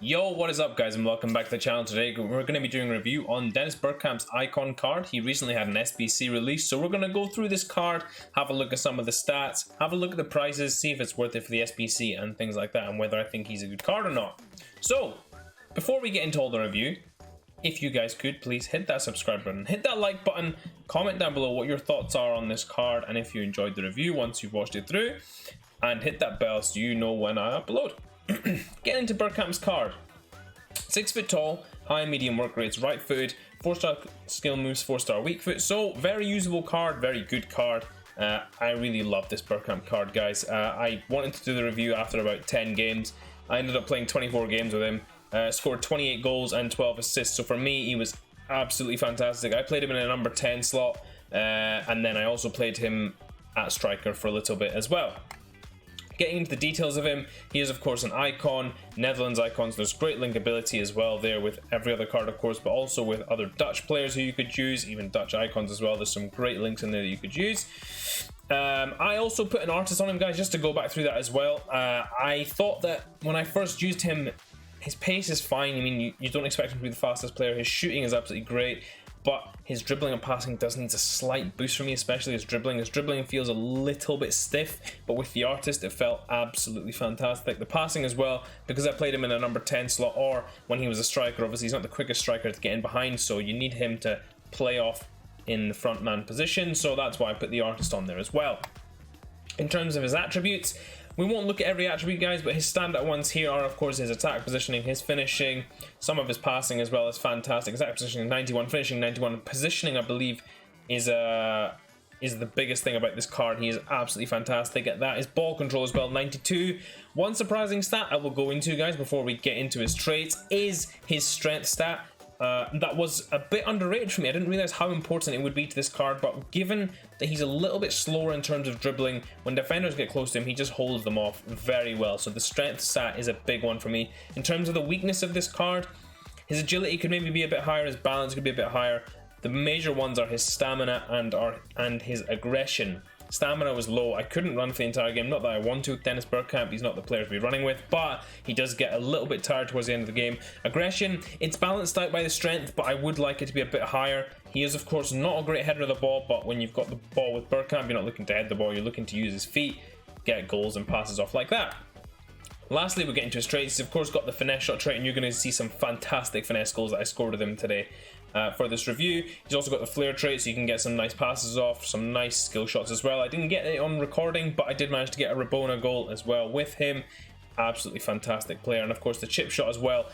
Yo, what is up guys, and welcome back to the channel. Today we're going to be doing a review on Dennis Bergkamp's icon card. He recently had an SBC release, so we're going to go through this card, have a look at some of the stats, have a look at the prices, see if it's worth it for the SBC and things like that, and whether I think he's a good card or not. So, before we get into all the review, if you guys could please hit that subscribe button, hit that like button, comment down below what your thoughts are on this card, and if you enjoyed the review once you've watched it through, and hit that bell so you know when I upload. Getting into Bergkamp's card. 6 foot tall, high and medium work rates, right footed, 4-star skill moves, 4-star weak foot. So very usable card, very good card. I really love this Bergkamp card, guys. I wanted to do the review after about 10 games. I ended up playing 24 games with him. Scored 28 goals and 12 assists. So for me, he was absolutely fantastic. I played him in a number 10 slot, and then I also played him at striker for a little bit as well. Getting into the details of him, he is of course an icon, Netherlands icons. There's great linkability as well there with every other card of course, but also with other Dutch players who you could use, even Dutch icons as well. There's some great links in there that you could use. I also put an artist on him, guys, just to go back through that as well. I thought that when I first used him, his pace is fine. I mean, you don't expect him to be the fastest player. His shooting is absolutely great, but his dribbling and passing does need a slight boost for me, especially his dribbling. His dribbling feels a little bit stiff, but with the artist, it felt absolutely fantastic. The passing as well, because I played him in a number 10 slot, or when he was a striker, obviously he's not the quickest striker to get in behind, so you need him to play off in the front man position, so that's why I put the artist on there as well. In terms of his attributes, we won't look at every attribute, guys, but his standout ones here are, of course, his attack positioning, his finishing, some of his passing as well is fantastic. Attack positioning 91, finishing 91. Positioning, I believe, is the biggest thing about this card. He is absolutely fantastic at that. His ball control as well, 92. One surprising stat I will go into, guys, before we get into his traits is his strength stat. That was a bit underrated for me. I didn't realize how important it would be to this card, but given that he's a little bit slower in terms of dribbling, when defenders get close to him, he just holds them off very well. So the strength stat is a big one for me. In terms of the weakness of this card, his agility could maybe be a bit higher, his balance could be a bit higher. The major ones are his stamina and his aggression. Stamina was low. I couldn't run for the entire game. Not that I want to with Dennis Bergkamp. He's not the player to be running with, but he does get a little bit tired towards the end of the game. Aggression, it's balanced out by the strength, but I would like it to be a bit higher. He is, of course, not a great header of the ball, but when you've got the ball with Bergkamp, you're not looking to head the ball. You're looking to use his feet, get goals and passes off like that. Lastly, we get into his traits. He's of course got the finesse shot trait, and you're going to see some fantastic finesse goals that I scored with him today for this review. He's also got the flair trait, so you can get some nice passes off, some nice skill shots as well. I didn't get it on recording, but I did manage to get a Rabona goal as well with him. Absolutely fantastic player. And of course the chip shot as well.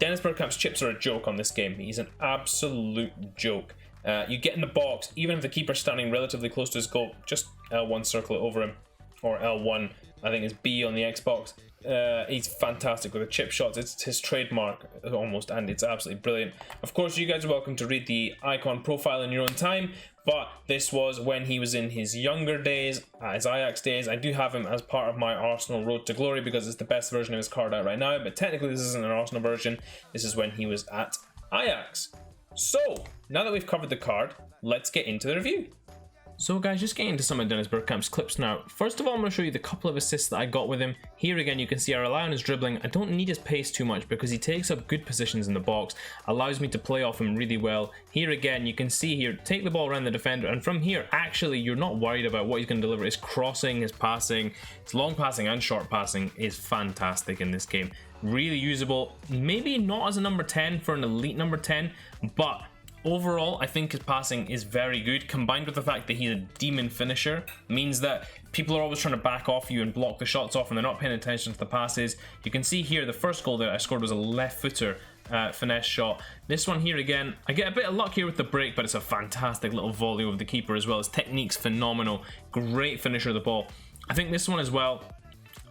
Dennis Bergkamp's chips are a joke on this game. He's an absolute joke. You get in the box, even if the keeper's standing relatively close to his goal, just L1 circle it over him, or L1, I think it's B on the Xbox. He's fantastic with the chip shots. It's his trademark almost, and it's absolutely brilliant. Of course, you guys are welcome to read the icon profile in your own time, but this was when he was in his younger days, his Ajax days. I do have him as part of my Arsenal Road to Glory because it's the best version of his card out right now, but technically this isn't an Arsenal version. This is when he was at Ajax. So, now that we've covered the card, let's get into the review. So guys, just getting into some of Dennis Bergkamp's clips now. First of all, I'm going to show you the couple of assists that I got with him. Here again, you can see I rely on his dribbling. I don't need his pace too much because he takes up good positions in the box, allows me to play off him really well. Here again, you can see here, take the ball around the defender, and from here, actually, you're not worried about what he's going to deliver. His crossing, his passing, his long passing and short passing is fantastic in this game. Really usable. Maybe not as a number 10 for an elite number 10, but overall, I think his passing is very good, combined with the fact that he's a demon finisher, means that people are always trying to back off you and block the shots off and they're not paying attention to the passes. You can see here the first goal that I scored was a left footer finesse shot. This one here again, I get a bit of luck here with the break, but it's a fantastic little volley over the keeper as well. His technique's phenomenal, great finisher of the ball. I think this one as well,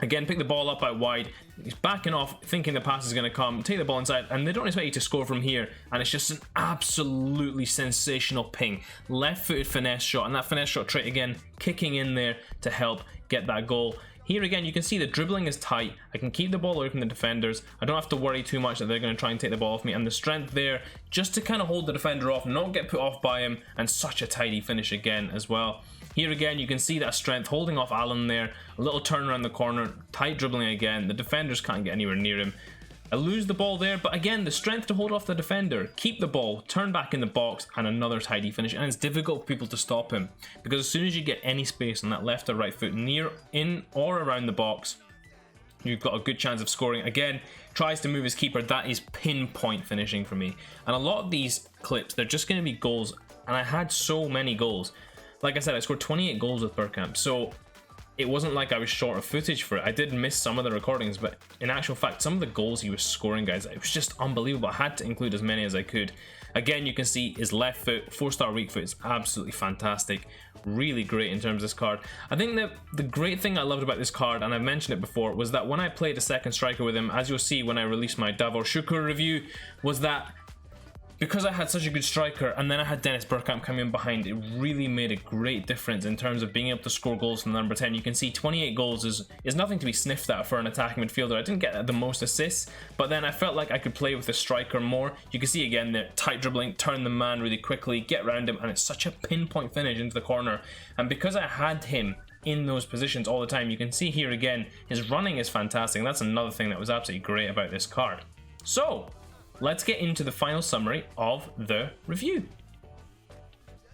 again, pick the ball up out wide. He's backing off, thinking the pass is going to come. Take the ball inside, and they don't expect you to score from here. And it's just an absolutely sensational ping. Left-footed finesse shot, and that finesse shot trait again, kicking in there to help get that goal. Here again, you can see the dribbling is tight. I can keep the ball away from the defenders. I don't have to worry too much that they're going to try and take the ball off me. And the strength there, just to kind of hold the defender off, not get put off by him, and such a tidy finish again as well. Here again, you can see that strength holding off Allen there. A little turn around the corner, tight dribbling again. The defenders can't get anywhere near him. I lose the ball there, but again, the strength to hold off the defender, keep the ball, turn back in the box, and another tidy finish. And it's difficult for people to stop him, because as soon as you get any space on that left or right foot near, in, or around the box, you've got a good chance of scoring. Again, tries to move his keeper. That is pinpoint finishing for me. And a lot of these clips, they're just going to be goals. And I had so many goals. Like I said, I scored 28 goals with Bergkamp. So it wasn't like I was short of footage for it. I did miss some of the recordings, but in actual fact, some of the goals he was scoring, guys, it was just unbelievable. I had to include as many as I could. Again, you can see his left foot, 4-star weak foot, is absolutely fantastic. Really great in terms of this card. I think that the great thing I loved about this card, and I've mentioned it before, was that when I played a second striker with him, as you'll see when I released my Davor Şukur review, was that because I had such a good striker and then I had Dennis Bergkamp coming in behind, it really made a great difference in terms of being able to score goals from the number 10. You can see 28 goals is nothing to be sniffed at for an attacking midfielder. I didn't get the most assists, but then I felt like I could play with the striker more. You can see again the tight dribbling, turn the man really quickly, get around him, and it's such a pinpoint finish into the corner. And because I had him in those positions all the time, you can see here again, his running is fantastic. And that's another thing that was absolutely great about this card. So let's get into the final summary of the review.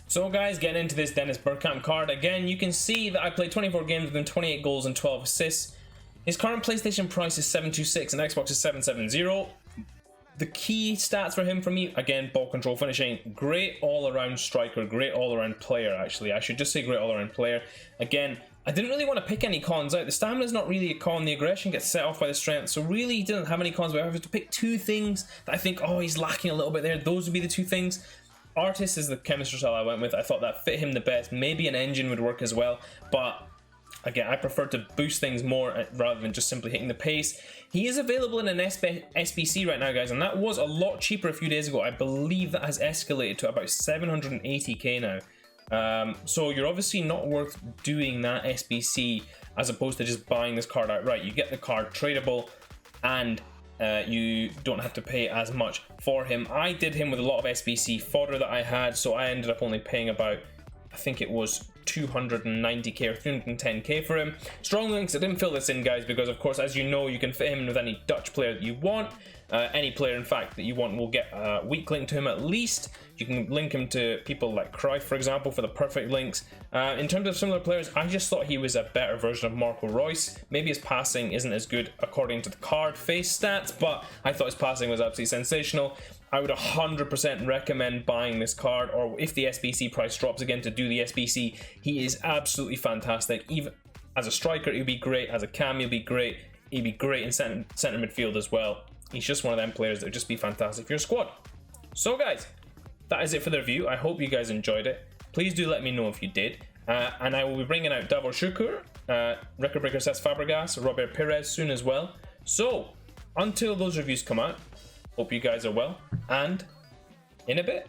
So guys, getting into this Dennis Bergkamp card, again, you can see that I played 24 games with him, 28 goals and 12 assists. His current PlayStation price is $726 and Xbox is $770. The key stats for him, for me, again, ball control, finishing, great all-around striker, great all-around player, actually. I should just say great all-around player. Again, I didn't really want to pick any cons out. The stamina is not really a con. The aggression gets set off by the strength. So really, he didn't have any cons. But if I have to pick two things that I think, oh, he's lacking a little bit there, those would be the two things. Artist is the chemistry style I went with. I thought that fit him the best. Maybe an engine would work as well. But again, I prefer to boost things more rather than just simply hitting the pace. He is available in an SBC right now, guys. And that was a lot cheaper a few days ago. I believe that has escalated to about 780k now. So you're obviously not worth doing that SBC as opposed to just buying this card outright. You get the card tradable and you don't have to pay as much for him. I did him with a lot of SBC fodder that I had, so I ended up only paying about, I think it was 290k or 310k for him. Strong links, I didn't fill this in, guys, because of course, as you know, you can fit him in with any Dutch player that you want. Any player, in fact, that you want will get a weak link to him at least. You can link him to people like Cruyff, for example, for the perfect links. In terms of similar players, I just thought he was a better version of Marco Reus. Maybe his passing isn't as good according to the card face stats, but I thought his passing was absolutely sensational. I would 100% recommend buying this card, or if the SBC price drops again, to do the SBC. He is absolutely fantastic. Even as a striker, he'd be great. As a cam, he'd be great. He'd be great in centre midfield as well. He's just one of them players that would just be fantastic for your squad. So guys, that is it for the review. I hope you guys enjoyed it. Please do let me know if you did. And I will be bringing out Davor Şukur, Record Breaker Cesc Fabregas, Robert Pires soon as well. So, until those reviews come out, hope you guys are well, and in a bit.